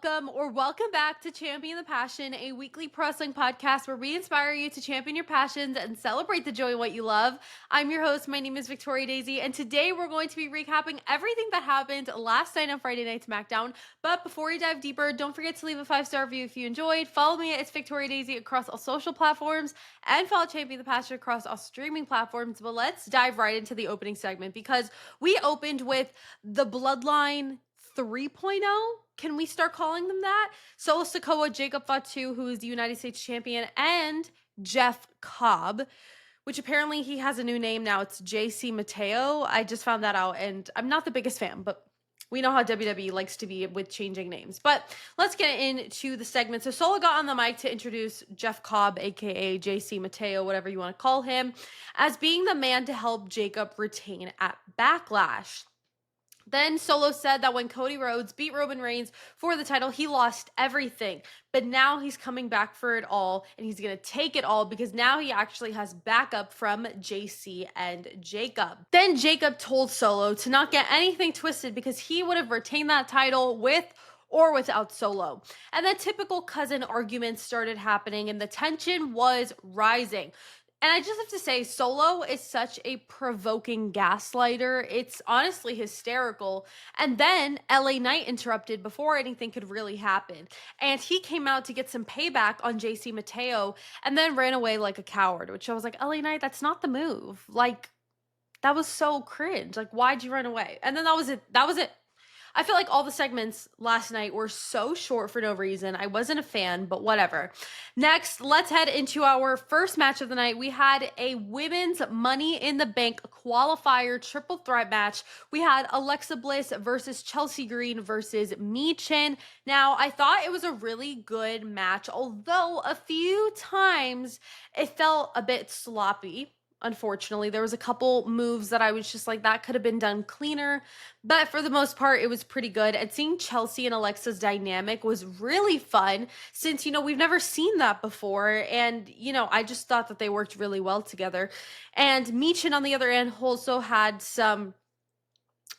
welcome back to Champion the Passion, a weekly pro wrestling podcast where we inspire you to champion your passions and celebrate the joy in what you love. I'm your host. My name is Victoria Daisy, and today we're going to be recapping everything that happened last night on Friday Night Smackdown. But before we dive deeper, don't forget to leave a 5-star review if you enjoyed. Follow me at It's Victoria Daisy across all social platforms, and follow Champion the Passion across all streaming platforms. But let's dive right into the opening segment because we opened with the Bloodline 3.0. Can we start calling them that? Solo Sikoa, Jacob Fatu, who is the United States champion, and Jeff Cobb, which apparently he has a new name now. It's JC Matteo. I just found that out, and I'm not the biggest fan, but we know how WWE likes to be with changing names. But let's get into the segment. So Solo got on the mic to introduce Jeff Cobb, aka JC Matteo, whatever you want to call him, as being the man to help Jacob retain at Backlash. Then Solo said that when Cody Rhodes beat Roman Reigns for the title, he lost everything. But now he's coming back for it all, and he's going to take it all because now he actually has backup from JC and Jacob. Then Jacob told Solo to not get anything twisted because he would have retained that title with or without Solo. And then typical cousin arguments started happening, and the tension was rising. And I just have to say, Solo is such a provoking gaslighter. It's honestly hysterical. And then LA Knight interrupted before anything could really happen. And he came out to get some payback on JC Matteo and then ran away like a coward, which I was like, LA Knight, that's not the move. Like, that was so cringe. Like, why'd you run away? And then that was it. I feel like all the segments last night were so short for no reason. I wasn't a fan, but whatever. Next, let's head into our first match of the night. We had a women's Money in the Bank qualifier triple threat match. We had Alexa Bliss versus Chelsea Green versus Michin. Now, I thought it was a really good match, although a few times it felt a bit sloppy. Unfortunately, there was a couple moves that I was just like, that could have been done cleaner. But for the most part, it was pretty good. And seeing Chelsea and Alexa's dynamic was really fun since, we've never seen that before. And, I just thought that they worked really well together. And Michin, on the other hand, also had some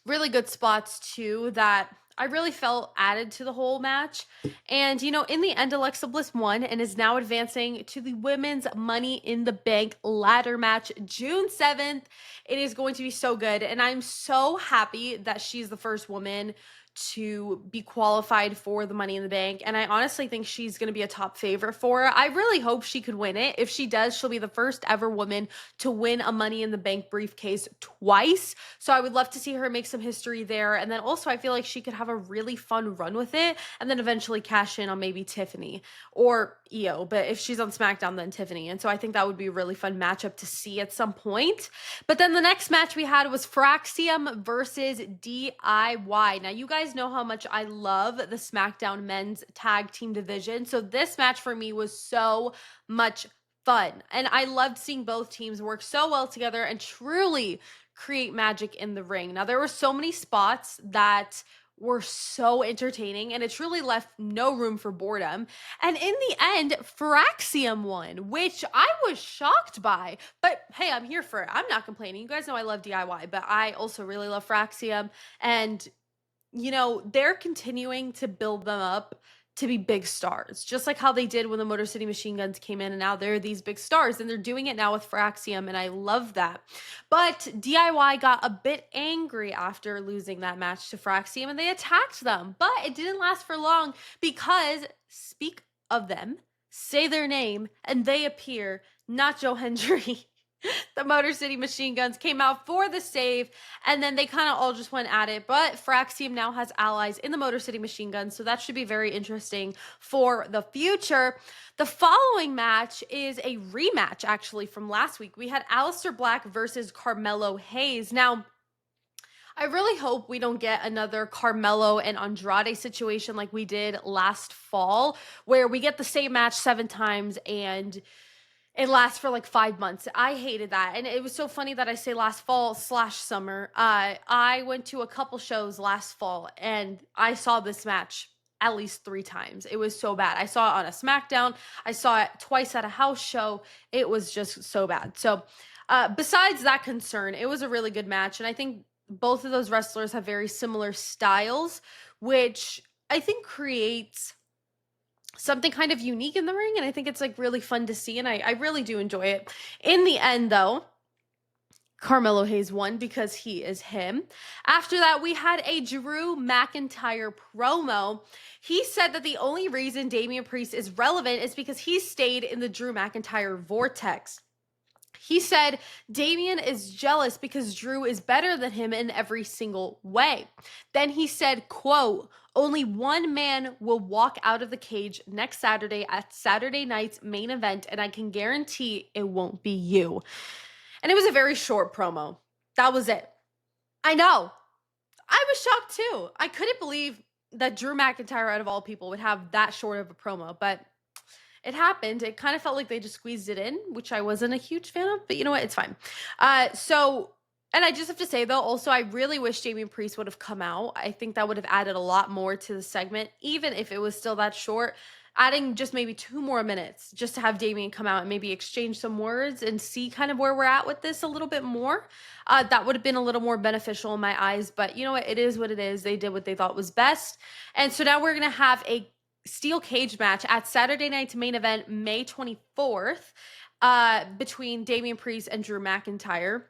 really good spots too that I really felt added to the whole match. And, in the end, Alexa Bliss won and is now advancing to the Women's Money in the Bank ladder match June 7th. It is going to be so good. And I'm so happy that she's the first woman to be qualified for the Money in the Bank. And I honestly think she's going to be a top favorite for it. I really hope she could win it. If she does, she'll be the first ever woman to win a Money in the Bank briefcase twice. So I would love to see her make some history there. And then also I feel like she could have a really fun run with it and then eventually cash in on maybe Tiffany or Io. But if she's on SmackDown, then Tiffany. And so I think that would be a really fun matchup to see at some point. But then the next match we had was Fraium versus DIY. Now, you guys know how much I love the SmackDown men's tag team division. So this match for me was so much fun. And I loved seeing both teams work so well together and truly create magic in the ring. Now, there were so many spots that were so entertaining, and it truly left no room for boredom. And in the end, Fraium won, which I was shocked by. But hey, I'm here for it. I'm not complaining. You guys know I love DIY, but I also really love Fraium. And they're continuing to build them up to be big stars, just like how they did when the Motor City Machine Guns came in, and now they're these big stars, and they're doing it now with Fraium, and I love that. But DIY got a bit angry after losing that match to Fraium, and they attacked them, but it didn't last for long because, speak of them, say their name, and they appear, Nacho Hendry. The Motor City Machine Guns came out for the save, and then they kind of all just went at it. But Fraium now has allies in the Motor City Machine Guns, so that should be very interesting for the future. The following match is a rematch, actually, from last week. We had Aleister Black versus Carmelo Hayes. Now, I really hope we don't get another Carmelo and Andrade situation like we did last fall, where we get the same match 7 times and it lasts for like 5 months. I hated that. And it was so funny that I say last fall/summer. I went to a couple shows last fall and I saw this match at least 3 times. It was so bad. I saw it on a SmackDown. I saw it twice at a house show. It was just so bad. So besides that concern, it was a really good match. And I think both of those wrestlers have very similar styles, which I think creates something kind of unique in the ring, and I think it's like really fun to see, and I really do enjoy it. In the end, though, Carmelo Hayes won because he is him. After that, we had a Drew McIntyre promo. He said that the only reason Damian Priest is relevant is because he stayed in the Drew McIntyre vortex. He said Damian is jealous because Drew is better than him in every single way. Then he said, quote, only one man will walk out of the cage next Saturday at Saturday night's main event, and I can guarantee it won't be you. And it was a very short promo. That was it. I know. I was shocked too. I couldn't believe that Drew McIntyre, out of all people, would have that short of a promo, but it happened. It kind of felt like they just squeezed it in, which I wasn't a huge fan of, but you know what? It's fine. And I just have to say, though, also, I really wish Damian Priest would have come out. I think that would have added a lot more to the segment, even if it was still that short. Adding just maybe 2 more minutes just to have Damian come out and maybe exchange some words and see kind of where we're at with this a little bit more. That would have been a little more beneficial in my eyes. But you know what? It is what it is. They did what they thought was best. And so now we're going to have a steel cage match at Saturday night's main event, May 24th, between Damian Priest and Drew McIntyre.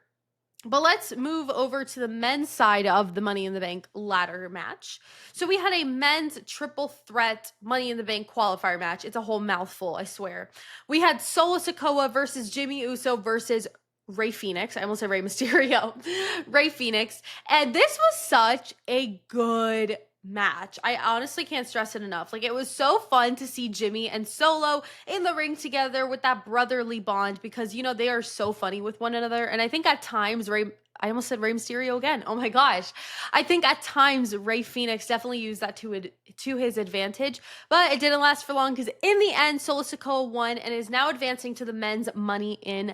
But let's move over to the men's side of the Money in the Bank ladder match. So we had a men's triple threat Money in the Bank qualifier match. It's a whole mouthful, I swear. We had Solo Sikoa versus Jimmy Uso versus Rey Fenix. I almost said Rey Mysterio. Rey Fenix. And this was such a good match. I honestly can't stress it enough. Like, it was so fun to see Jimmy and Solo in the ring together with that brotherly bond, because you know they are so funny with one another. And I think at times I almost said Rey Mysterio again. Oh my gosh. I think at times Rey Fenix definitely used that to his advantage, but it didn't last for long, because in the end Solo Sikoa won and is now advancing to the men's Money in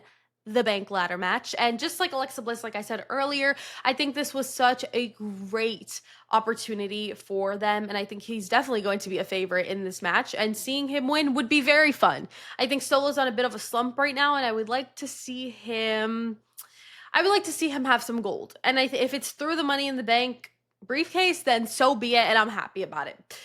the Bank ladder match. And just like Alexa Bliss, like I said earlier, I think this was such a great opportunity for them, and I think he's definitely going to be a favorite in this match, and seeing him win would be very fun. I think Solo's on a bit of a slump right now, and I would like to see him have some gold. And if it's through the Money in the Bank briefcase, then so be it, and I'm happy about it.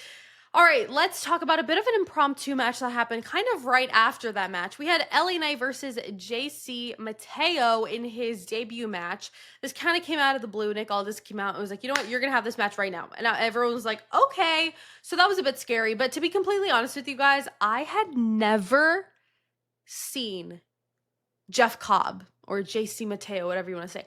All right, let's talk about a bit of an impromptu match that happened kind of right after that match. We had LA Knight versus JC Matteo in his debut match. This kind of came out of the blue. Nick Aldis came out and was like, you know what, you're going to have this match right now. And everyone was like, okay. So that was a bit scary. But to be completely honest with you guys, I had never seen Jeff Cobb or JC Matteo, whatever you want to say.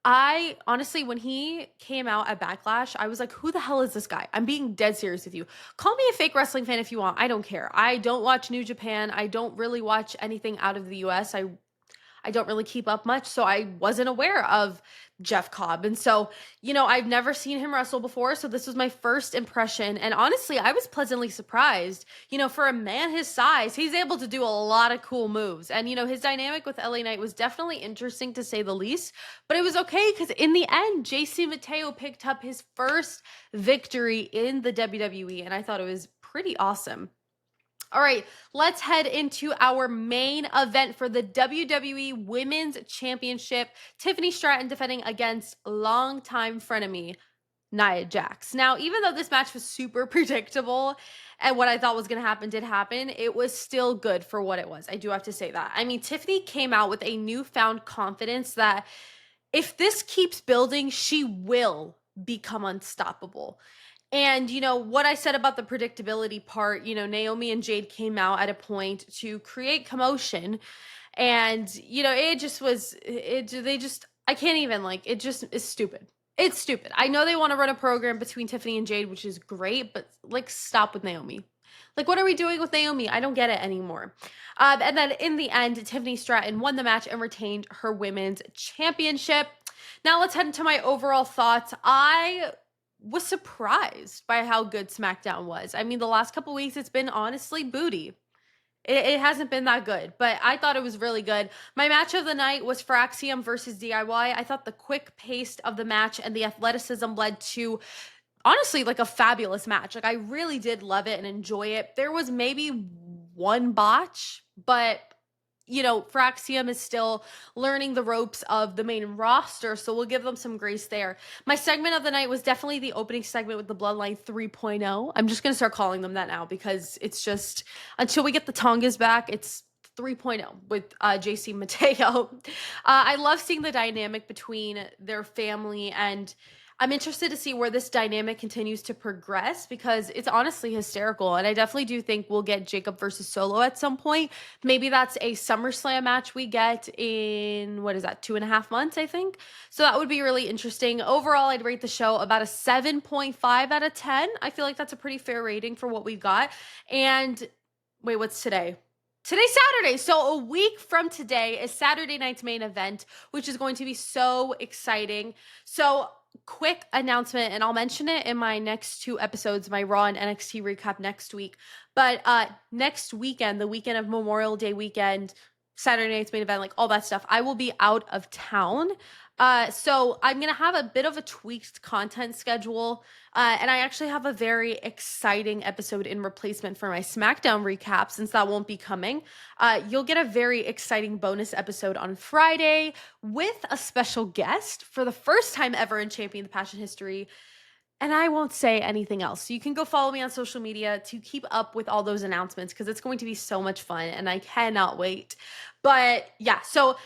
I honestly, when he came out at Backlash, I was like, who the hell is this guy? I'm being dead serious with you. Call me a fake wrestling fan if you want. I don't care. I don't watch New Japan. I don't really watch anything out of the US. I don't really keep up much, so I wasn't aware of Jeff Cobb. And so, you know, I've never seen him wrestle before, so this was my first impression. And honestly, I was pleasantly surprised. You know, for a man his size, he's able to do a lot of cool moves. And, you know, his dynamic with LA Knight was definitely interesting, to say the least. But it was okay, because in the end, JC Matteo picked up his first victory in the WWE, and I thought it was pretty awesome. All right, let's head into our main event for the WWE Women's Championship. Tiffany Stratton defending against longtime frenemy Nia Jax. Now, even though this match was super predictable and what I thought was going to happen did happen, it was still good for what it was. I do have to say that. I mean, Tiffany came out with a newfound confidence that if this keeps building, she will become unstoppable. And, you know, what I said about the predictability part, you know, Naomi and Jade came out at a point to create commotion. And, you know, it just was, I can't even, like, it just is stupid. It's stupid. I know they want to run a program between Tiffany and Jade, which is great, but, like, stop with Naomi. Like, what are we doing with Naomi? I don't get it anymore. And then in the end, Tiffany Stratton won the match and retained her women's championship. Now let's head into my overall thoughts. I was surprised by how good SmackDown was. I mean, the last couple weeks, it's been honestly booty. It hasn't been that good, but I thought it was really good. My match of the night was Fraium versus DIY. I thought the quick pace of the match and the athleticism led to, honestly, like a fabulous match. Like, I really did love it and enjoy it. There was maybe one botch, but Fraxium is still learning the ropes of the main roster, so we'll give them some grace there. My segment of the night was definitely the opening segment with the Bloodline 3.0. I'm just going to start calling them that now because it's just, until we get the Tongas back, it's 3.0 with JC Matteo. I love seeing the dynamic between their family, and I'm interested to see where this dynamic continues to progress because it's honestly hysterical. And I definitely do think we'll get Jacob versus Solo at some point. Maybe that's a SummerSlam match we get in, 2.5 months, I think. So that would be really interesting. Overall, I'd rate the show about a 7.5 out of 10. I feel like that's a pretty fair rating for what we've got. And wait, what's today? Today's Saturday. So a week from today is Saturday night's main event, which is going to be so exciting. So quick announcement, and I'll mention it in my next 2 episodes, my Raw and NXT recap next week. But next weekend, the weekend of Memorial Day weekend, Saturday night's main event, like all that stuff, I will be out of town. So I'm going to have a bit of a tweaked content schedule. And I actually have a very exciting episode in replacement for my SmackDown recap, since that won't be coming. You'll get a very exciting bonus episode on Friday with a special guest for the first time ever in Champion the Passion history. And I won't say anything else. So you can go follow me on social media to keep up with all those announcements because it's going to be so much fun and I cannot wait. But yeah,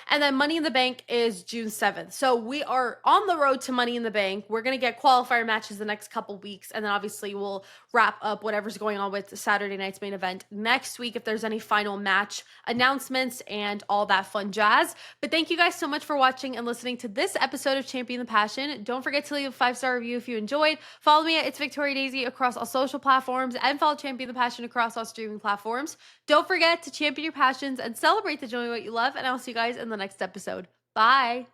and then Money in the Bank is June 7th. So we are on the road to Money in the Bank. We're going to get qualifier matches the next couple weeks. And then obviously we'll wrap up whatever's going on with Saturday night's main event next week if there's any final match announcements and all that fun jazz. But thank you guys so much for watching and listening to this episode of Champion the Passion. Don't forget to leave a 5-star review if you enjoyed. Follow me at It's Victoria Daisy across all social platforms and follow Champion the Passion across all streaming platforms. Don't forget to champion your passions and celebrate the joy of what you love. And I'll see you guys in the next episode. Bye.